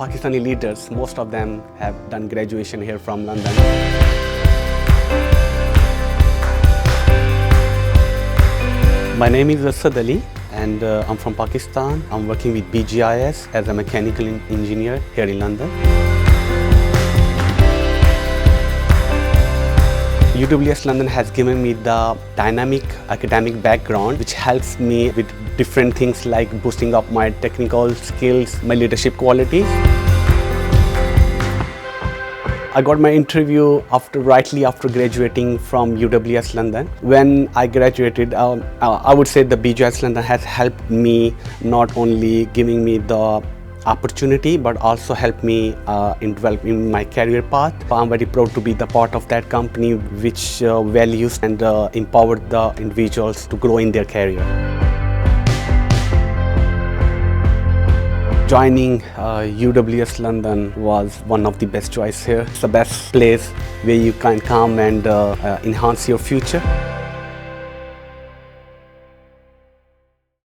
Pakistani leaders, most of them have done graduation here from London. My name is Asad Ali and I'm from Pakistan. I'm working with BGIS as a mechanical engineer here in London. UWS London has given me the dynamic academic background which helps me with different things like boosting up my technical skills, my leadership qualities. I got my interview rightly after graduating from UWS London. When I graduated, I would say the BGIS London has helped me not only giving me the opportunity but also helped me in developing my career path. I'm very proud to be the part of that company which values and empowered the individuals to grow in their career. Joining UWS London was one of the best choices here. It's the best place where you can come and enhance your future.